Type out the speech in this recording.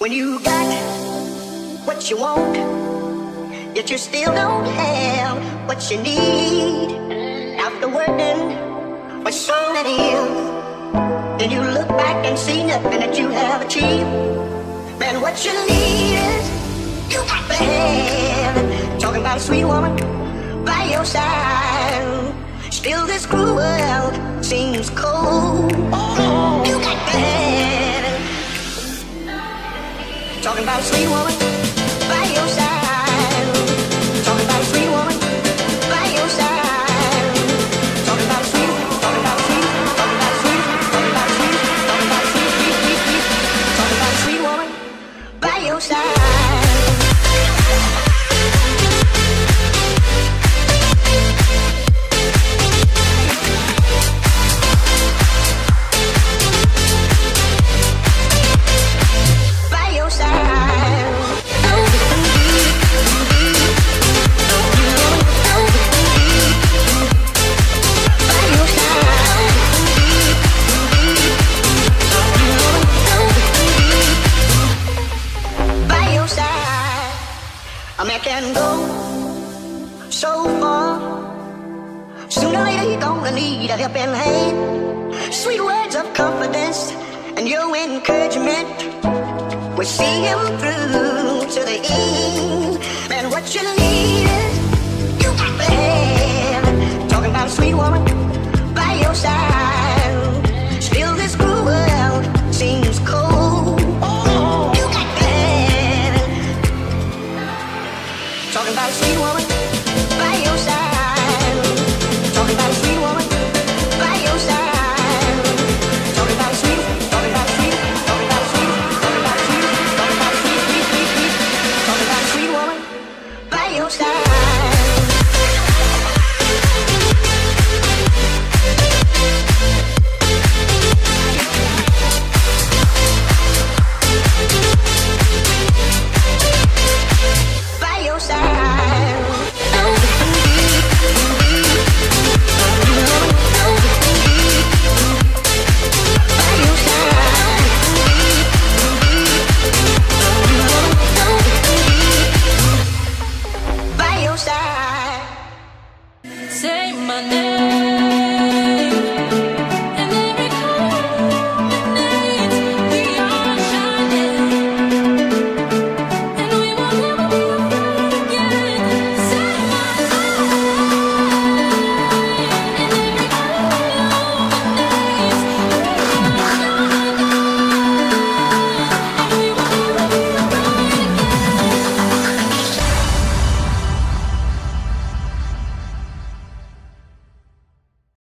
When you got what you want, yet you still don't have what you need. After working for so many years, then you look back and see nothing that you have achieved. Man, what you need is you got to have. Talking about a sweet woman by your side. Still this cruel world seems cold. You got to have. Talking about a sweet woman by your side. Talking about a sweet woman by your side. Talking about a sweet, talking about a sweet, talking about a sweet, talking about a sweet, talking about a sweet, talking about a sweet woman by your side. A man can go so far. Sooner or later, you're gonna need a helping hand. Sweet words of confidence and your encouragement will see him through to the end. Man, what you need is you got to have. Talking about a sweet woman by your side.